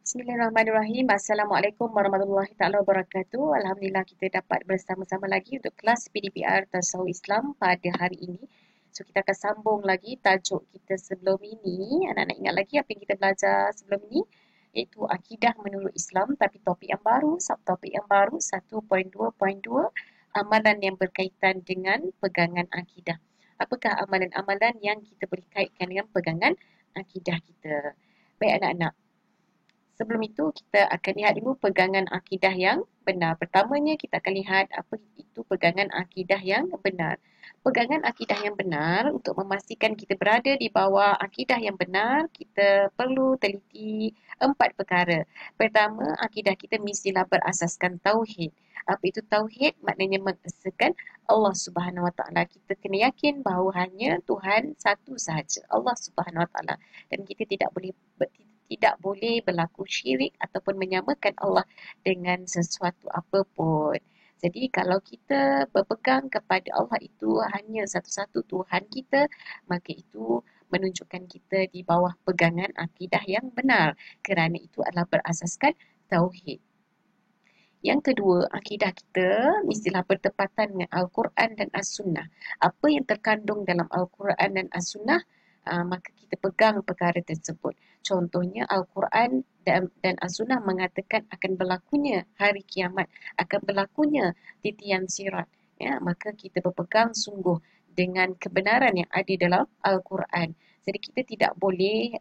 Bismillahirrahmanirrahim. Assalamualaikum warahmatullahi taala wabarakatuh. Alhamdulillah kita dapat bersama-sama lagi untuk kelas PDPR Tasawuf Islam pada hari ini. So kita akan sambung lagi tajuk kita sebelum ini. Anak-anak ingat lagi apa yang kita belajar sebelum ini? Iaitu akidah menurut Islam, tapi topik yang baru, subtopik yang baru 1.2.2, amalan yang berkaitan dengan pegangan akidah. Apakah amalan-amalan yang kita boleh kaitkan dengan pegangan akidah kita? Baik anak-anak. Sebelum itu, kita akan lihat dulu pegangan akidah yang benar. Pertamanya, kita akan lihat apa itu pegangan akidah yang benar. Pegangan akidah yang benar, untuk memastikan kita berada di bawah akidah yang benar, kita perlu teliti 4 perkara. Pertama, akidah kita mestilah berasaskan tauhid. Apa itu tauhid? Maknanya mengesahkan Allah Subhanahu Wa Taala. Kita kena yakin bahawa hanya Tuhan satu sahaja, Allah Subhanahu Wa Taala. Dan kita tidak boleh berlaku syirik ataupun menyamakan Allah dengan sesuatu apapun. Jadi kalau kita berpegang kepada Allah itu hanya satu-satu Tuhan kita, maka itu menunjukkan kita di bawah pegangan akidah yang benar. Kerana itu adalah berasaskan tauhid. Yang kedua, akidah kita mestilah bertepatan dengan Al-Quran dan As-Sunnah. Apa yang terkandung dalam Al-Quran dan As-Sunnah, maka kita pegang perkara tersebut. Contohnya Al-Quran dan As-Sunnah mengatakan akan berlakunya hari kiamat, akan berlakunya titian sirat. Ya, maka kita berpegang sungguh dengan kebenaran yang ada dalam Al-Quran. Jadi kita tidak boleh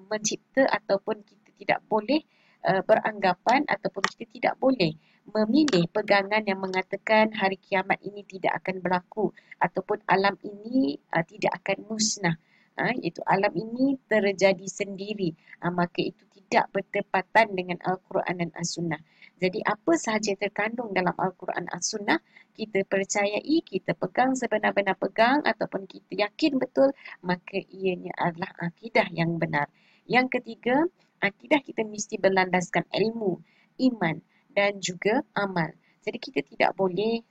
mencipta ataupun kita tidak boleh beranggapan ataupun kita tidak boleh memilih pegangan yang mengatakan hari kiamat ini tidak akan berlaku ataupun alam ini tidak akan musnah. Iaitu alam ini terjadi sendiri. Maka itu tidak bertepatan dengan Al-Quran dan As-Sunnah. Jadi apa sahaja terkandung dalam Al-Quran dan As-Sunnah, kita percayai, kita pegang sebenar-benar pegang ataupun kita yakin betul, maka ianya adalah akidah yang benar. Yang ketiga, akidah kita mesti berlandaskan ilmu, iman dan juga amal. Jadi kita tidak boleh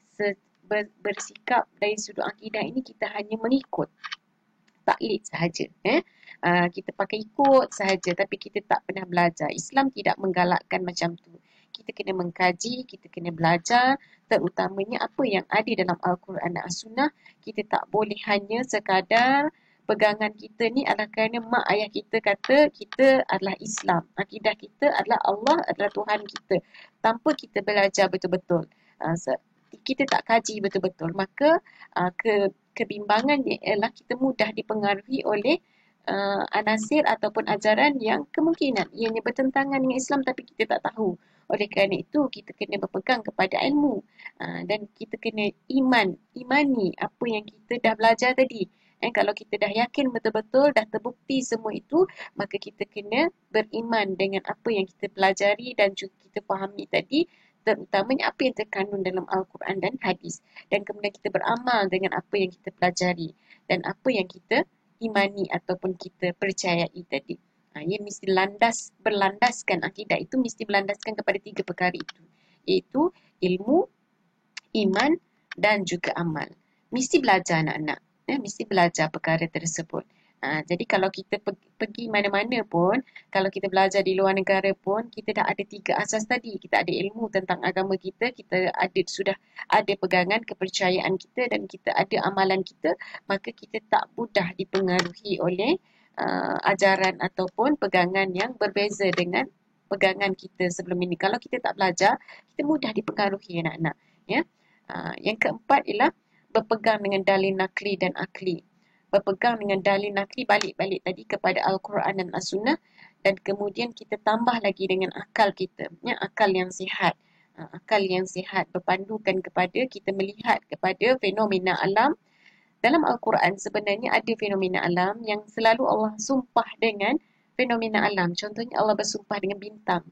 bersikap dari sudut akidah ini kita hanya mengikut, taklid sahaja. Kita pakai ikut sahaja tapi kita tak pernah belajar. Islam tidak menggalakkan macam tu. Kita kena mengkaji, kita kena belajar, terutamanya apa yang ada dalam Al-Quran dan As-Sunnah. Kita tak boleh hanya sekadar pegangan kita ni adalah kerana mak ayah kita kata kita adalah Islam. Akidah kita adalah Allah adalah Tuhan kita. Tanpa kita belajar betul-betul. Kita tak kaji betul-betul. Maka kebimbangannya ialah kita mudah dipengaruhi oleh anasir ataupun ajaran yang kemungkinan ianya bertentangan dengan Islam tapi kita tak tahu. Oleh kerana itu, kita kena berpegang kepada ilmu dan kita kena imani apa yang kita dah belajar tadi. Kalau kita dah yakin betul-betul, dah terbukti semua itu, maka kita kena beriman dengan apa yang kita pelajari dan juga kita fahami tadi, terutamanya apa yang terkandung dalam Al-Quran dan hadis. Dan kemudian kita beramal dengan apa yang kita pelajari dan apa yang kita imani ataupun kita percayai tadi. Ia mesti berlandaskan akidah itu mesti berlandaskan kepada 3 perkara itu. Iaitu ilmu, iman dan juga amal. Mesti belajar anak-anak. Mesti belajar perkara tersebut. Jadi kalau kita pergi mana-mana pun, kalau kita belajar di luar negara pun, kita dah ada 3 asas tadi. Kita ada ilmu tentang agama kita, kita sudah ada pegangan kepercayaan kita dan kita ada amalan kita, maka kita tak mudah dipengaruhi oleh ajaran ataupun pegangan yang berbeza dengan pegangan kita sebelum ini. Kalau kita tak belajar, kita mudah dipengaruhi anak-anak. Ya. Yang keempat ialah berpegang dengan dalil nakli dan akli. Berpegang dengan dalil nakli balik-balik tadi kepada Al-Quran dan As-Sunnah dan kemudian kita tambah lagi dengan akal kita. Ya, akal yang sihat. Akal yang sihat berpandukan kepada kita melihat kepada fenomena alam. Dalam Al-Quran sebenarnya ada fenomena alam yang selalu Allah sumpah dengan fenomena alam. Contohnya Allah bersumpah dengan bintang.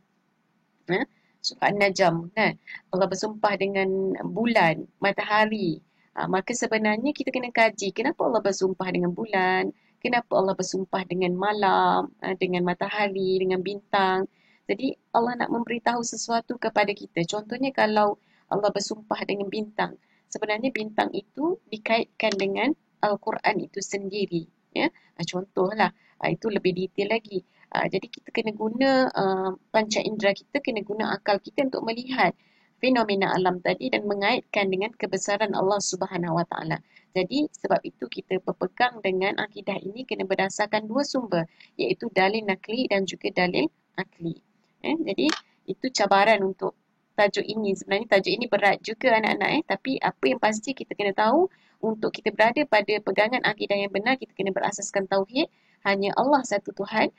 Surah An-Najm. Allah bersumpah dengan bulan, matahari. Maka sebenarnya kita kena kaji kenapa Allah bersumpah dengan bulan, kenapa Allah bersumpah dengan malam, dengan matahari, dengan bintang. Jadi Allah nak memberitahu sesuatu kepada kita. Contohnya kalau Allah bersumpah dengan bintang, sebenarnya bintang itu dikaitkan dengan Al-Quran itu sendiri. Ya? Contohlah, itu lebih detail lagi. Jadi kita kena guna panca indera kita, kena guna akal kita untuk melihat fenomena alam tadi dan mengaitkan dengan kebesaran Allah Subhanahu Wa Taala. Jadi sebab itu kita berpegang dengan akidah ini kena berdasarkan dua sumber, iaitu dalil nakli dan juga dalil akli. Jadi itu cabaran untuk tajuk ini. Sebenarnya tajuk ini berat juga anak-anak, tapi apa yang pasti kita kena tahu untuk kita berada pada pegangan akidah yang benar, kita kena berasaskan tauhid, hanya Allah satu Tuhan.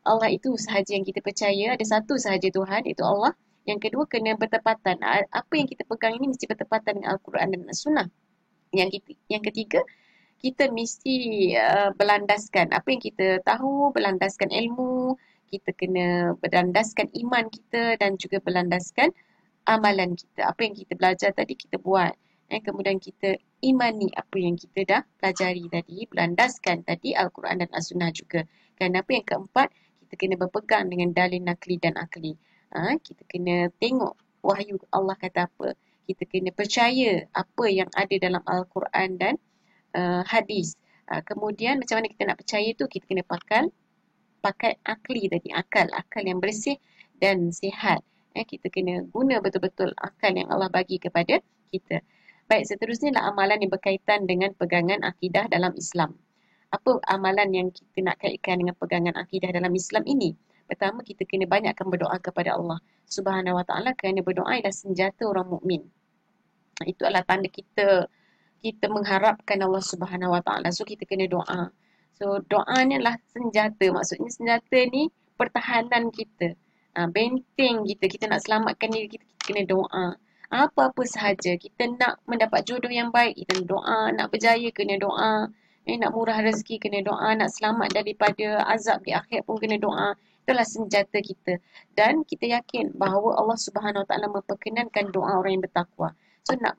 Allah itu sahaja yang kita percaya, ada satu sahaja Tuhan, itu Allah. Yang kedua, kena bertepatan. Apa yang kita pegang ini mesti bertepatan dengan Al-Quran dan As-Sunnah. Yang ketiga, kita mesti berlandaskan apa yang kita tahu, berlandaskan ilmu, kita kena berlandaskan iman kita dan juga berlandaskan amalan kita. Apa yang kita belajar tadi kita buat. Kemudian kita imani apa yang kita dah pelajari tadi, berlandaskan tadi Al-Quran dan As-Sunnah juga. Dan apa yang keempat, kita kena berpegang dengan dalil nakli dan akli. Kita kena tengok wahyu Allah kata apa. Kita kena percaya apa yang ada dalam Al-Quran dan hadis. Kemudian macam mana kita nak percaya tu, kita kena pakai akli tadi, akal yang bersih dan sihat. Kita kena guna betul-betul akal yang Allah bagi kepada kita. Baik, seterusnya adalah amalan yang berkaitan dengan pegangan akidah dalam Islam. Apa amalan yang kita nak kaitkan dengan pegangan akidah dalam Islam ini? Pertama, kita kena banyakkan berdoa kepada Allah Subhanahu Wa Taala, kerana berdoa adalah senjata orang mukmin. Itu adalah tanda kita mengharapkan Allah Subhanahu Wa Taala. So kita kena doa. So doa ni adalah senjata. Maksudnya senjata ni pertahanan kita. Benteng kita. Kita nak selamatkan diri kita, kita kena doa. Apa-apa sahaja. Kita nak mendapat jodoh yang baik, kita doa. Nak berjaya, kena doa. Nak murah rezeki, kena doa. Nak selamat daripada azab di akhir pun kena doa. Itulah senjata kita. Dan kita yakin bahawa Allah Subhanahu Wa Taala memperkenankan doa orang yang bertakwa. So nak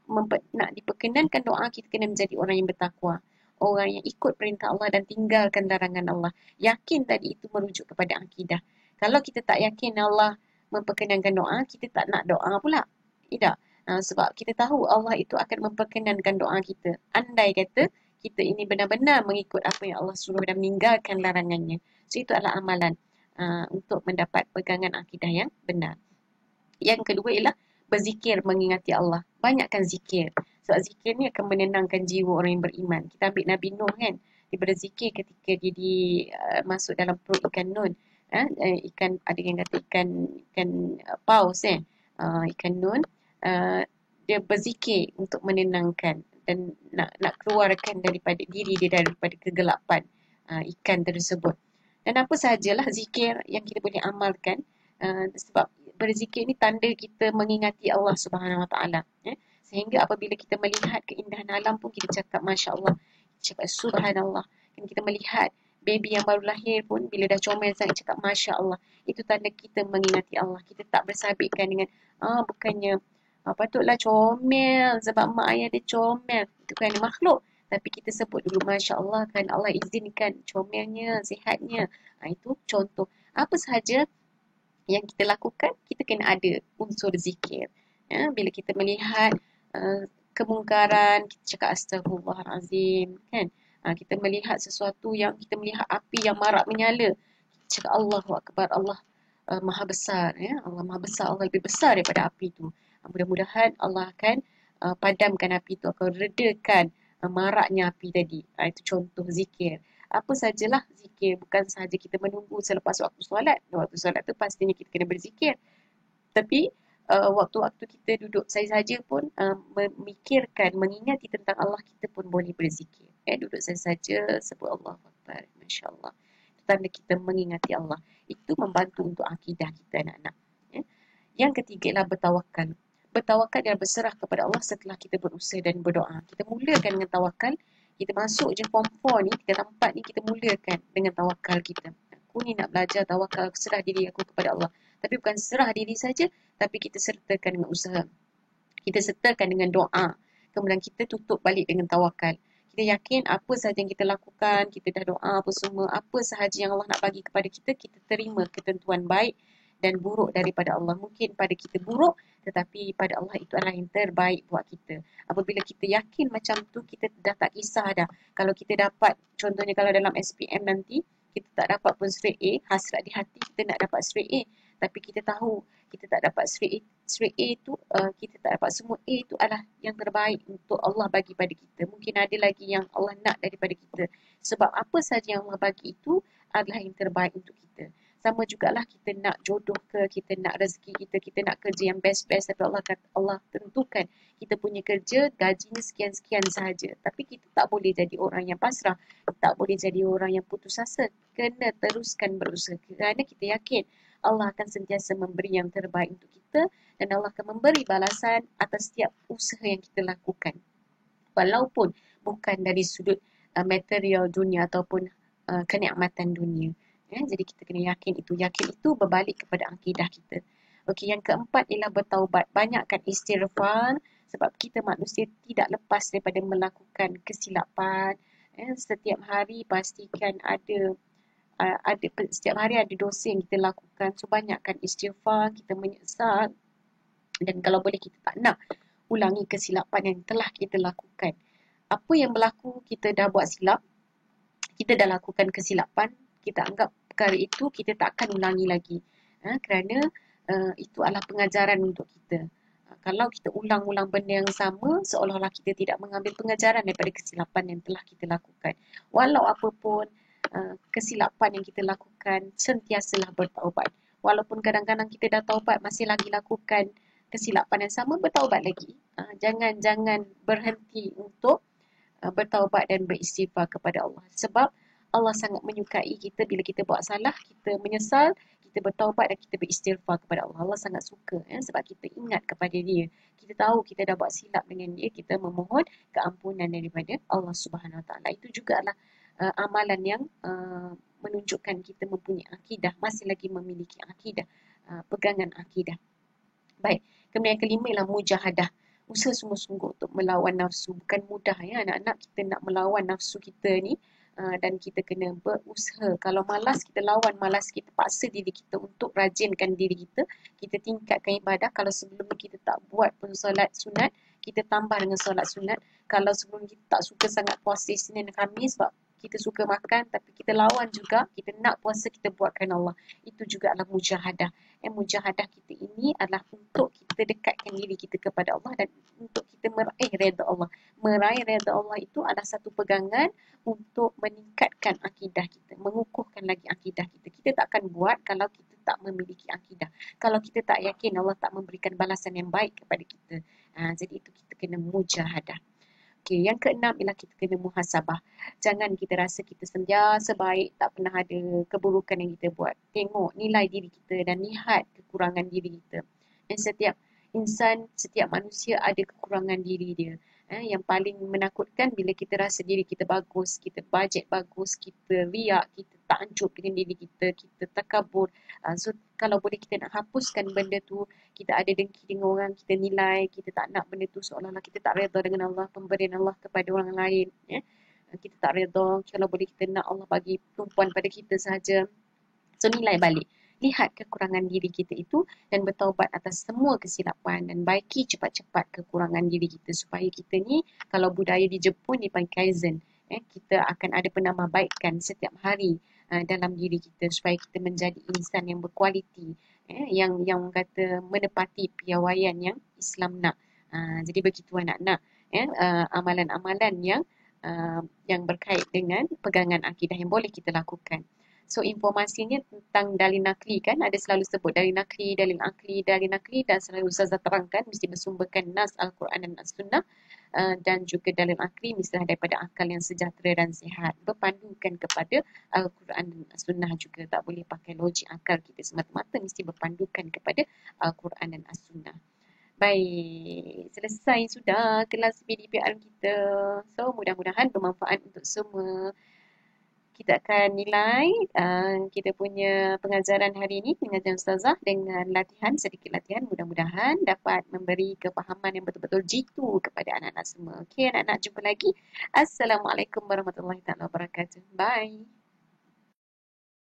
diperkenankan doa, kita kena menjadi orang yang bertakwa. Orang yang ikut perintah Allah dan tinggalkan larangan Allah. Yakin tadi itu merujuk kepada akidah. Kalau kita tak yakin Allah memperkenankan doa, kita tak nak doa pula. Tidak. Sebab kita tahu Allah itu akan memperkenankan doa kita. Andai kata kita ini benar-benar mengikut apa yang Allah suruh dan meninggalkan larangannya. So itu adalah amalan untuk mendapat pegangan akidah yang benar. Yang kedua ialah berzikir mengingati Allah. Banyakkan zikir. Sebab zikir ni akan menenangkan jiwa orang yang beriman. Kita ambil Nabi Nuh kan. Dia berzikir ketika dia masuk dalam perut ikan Nun. Ikan, ada yang kata ikan paus ikan Nun. Dia berzikir untuk menenangkan dan nak keluarkan daripada diri dia daripada kegelapan ikan tersebut. Dan apa sahajalah zikir yang kita boleh amalkan. Sebab berzikir ni tanda kita mengingati Allah Subhanahu Wa Taala. Sehingga apabila kita melihat keindahan alam pun kita cakap Masya Allah, cakap Subhanallah. Dan kita melihat baby yang baru lahir pun bila dah comel sangat cakap Masya Allah. Itu tanda kita mengingati Allah. Kita tak bersabitkan dengan bukannya patutlah comel sebab mak ayah dia comel. Itu kan makhluk. Tapi kita sebut dulu Masya Allah, kan Allah izinkan comelnya, sihatnya. Itu contoh. Apa sahaja yang kita lakukan, kita kena ada unsur zikir. Bila kita melihat kemungkaran, kita cakap Astaghfirullahalazim, kan? Kita melihat sesuatu yang, kita melihat api yang marak menyala, kita cakap Allahu Akbar, Allah Maha Besar. Allah Maha Besar, Allah lebih besar daripada api itu. Mudah-mudahan Allah akan padamkan api itu, akan redakan maraknya api tadi. Itu contoh zikir. Apa sajalah zikir, bukan sahaja kita menunggu selepas waktu solat. Waktu solat tu pastinya kita kena berzikir. Tapi waktu-waktu kita duduk saja pun memikirkan, mengingati tentang Allah, kita pun boleh berzikir. Duduk saja sebut Allah Akbar. Masya Allah. Itu tanda kita mengingati Allah. Itu membantu untuk akidah kita anak-anak. Yang ketiga ialah bertawakal. Bertawakal adalah berserah kepada Allah setelah kita berusaha dan berdoa. Kita mulakan dengan tawakal. Kita masuk je form 4 ni, 3-4 ni, kita mulakan dengan tawakal kita. Aku ni nak belajar tawakal, serah diri aku kepada Allah. Tapi bukan serah diri saja, tapi kita sertakan dengan usaha. Kita sertakan dengan doa. Kemudian kita tutup balik dengan tawakal. Kita yakin apa sahaja yang kita lakukan, kita dah doa apa semua, apa sahaja yang Allah nak bagi kepada kita, kita terima ketentuan baik dan buruk daripada Allah. Mungkin pada kita buruk, tetapi pada Allah itu adalah yang terbaik buat kita. Apabila kita yakin macam tu, kita dah tak kisah dah. Kalau kita dapat, contohnya kalau dalam SPM nanti, kita tak dapat pun straight A, hasrat di hati kita nak dapat straight A. Tapi kita tahu kita tak dapat straight A tu, kita tak dapat semua A tu adalah yang terbaik untuk Allah bagi pada kita. Mungkin ada lagi yang Allah nak daripada kita. Sebab apa saja yang Allah bagi itu adalah yang terbaik untuk kita. Sama jugalah kita nak jodoh ke, kita nak rezeki kita, kita nak kerja yang best-best, tapi Allah tentukan kita punya kerja gajinya sekian-sekian sahaja. Tapi kita tak boleh jadi orang yang pasrah, tak boleh jadi orang yang putus asa. Kena teruskan berusaha kerana kita yakin Allah akan sentiasa memberi yang terbaik untuk kita dan Allah akan memberi balasan atas setiap usaha yang kita lakukan. Walaupun bukan dari sudut material dunia ataupun kenikmatan dunia. Jadi kita kena yakin itu berbalik kepada akidah kita. Okey, yang keempat ialah bertaubat. Banyakkan istighfar sebab kita manusia tidak lepas daripada melakukan kesilapan. Setiap hari pastikan setiap hari ada dosa yang kita lakukan. So banyakkan istighfar, kita menyesal dan kalau boleh kita tak nak ulangi kesilapan yang telah kita lakukan. Apa yang berlaku, kita dah buat silap, kita dah lakukan kesilapan, kita anggap perkara itu kita tak akan ulangi lagi. Kerana itu adalah pengajaran untuk kita. Kalau kita ulang-ulang benda yang sama, seolah-olah kita tidak mengambil pengajaran daripada kesilapan yang telah kita lakukan. Walau apapun kesilapan yang kita lakukan, sentiasalah bertaubat. Walaupun kadang-kadang kita dah taubat, masih lagi lakukan kesilapan yang sama, bertaubat lagi. Jangan berhenti untuk bertaubat dan beristighfar kepada Allah. Sebab Allah sangat menyukai kita bila kita buat salah, kita menyesal, kita bertaubat dan kita beristighfar kepada Allah. Allah sangat suka sebab kita ingat kepada Dia. Kita tahu kita dah buat silap dengan Dia, kita memohon keampunan daripada Allah Subhanahu Wa Taala. Itu juga adalah amalan yang menunjukkan kita mempunyai akidah, masih lagi memiliki akidah, pegangan akidah. Baik, kemudian yang kelima ialah mujahadah. Usaha sungguh-sungguh untuk melawan nafsu. Bukan mudah anak-anak, kita nak melawan nafsu kita ni dan kita kena berusaha. Kalau malas, kita lawan malas, kita paksa diri kita untuk rajinkan diri kita, kita tingkatkan ibadah. Kalau sebelum ni kita tak buat pun solat sunat, kita tambah dengan solat sunat. Kalau sebelum kita tak suka sangat puasa Isnin dan Khamis sebab kita suka makan, tapi kita lawan juga, kita nak puasa, kita buatkan Allah. Itu juga adalah mujahadah. Mujahadah kita ini adalah untuk kita dekatkan diri kita kepada Allah dan untuk kita meraih redha Allah. Meraih redha Allah itu adalah satu pegangan untuk meningkatkan akidah kita, mengukuhkan lagi akidah kita. Kita tak akan buat kalau kita tak memiliki akidah. Kalau kita tak yakin Allah tak memberikan balasan yang baik kepada kita. Jadi itu kita kena mujahadah. Okay, yang keenam ialah kita kena muhasabah. Jangan kita rasa kita sentiasa baik, tak pernah ada keburukan yang kita buat. Tengok nilai diri kita dan lihat kekurangan diri kita. Dan setiap insan, setiap manusia ada kekurangan diri dia. Yang paling menakutkan bila kita rasa diri kita bagus, kita bajet bagus, kita riak, kita takjub dengan diri kita, kita takabur. So kalau boleh kita nak hapuskan benda tu, kita ada dengki dengan orang, kita nilai, kita tak nak benda tu seolah-olah kita tak redha dengan Allah, pemberian Allah kepada orang lain. Kita tak redha, kalau boleh kita nak Allah bagi tumpuan pada kita sahaja. So nilai balik. Lihat kekurangan diri kita itu dan bertaubat atas semua kesilapan dan baiki cepat-cepat kekurangan diri kita supaya kita ni, kalau budaya di Jepun dipanggil kaizen, kita akan ada penambahbaikan setiap hari dalam diri kita supaya kita menjadi insan yang berkualiti, yang kata menepati piawaian yang Islam nak. Jadi begitu anak-anak, amalan-amalan yang berkait dengan pegangan akidah yang boleh kita lakukan. So informasinya tentang dalil nakli kan, ada selalu sebut dalil nakli, dalil akli dan selalu Ustazah terangkan mesti bersumberkan nas Al-Quran dan As-Sunnah, dan juga dalil akli misalnya daripada akal yang sejahtera dan sihat. Berpandukan kepada Al-Quran dan As-Sunnah juga, tak boleh pakai logik akal kita semata-mata, mesti berpandukan kepada Al-Quran dan As-Sunnah. Baik, selesai sudah kelas PDPR kita. So mudah-mudahan bermanfaat untuk semua. Kita akan nilai kita punya pengajaran hari ini, pengajaran Ustazah dengan sedikit latihan. Mudah-mudahan dapat memberi kefahaman yang betul-betul jitu kepada anak-anak semua. Okey anak-anak, jumpa lagi. Assalamualaikum warahmatullahi wabarakatuh. Bye.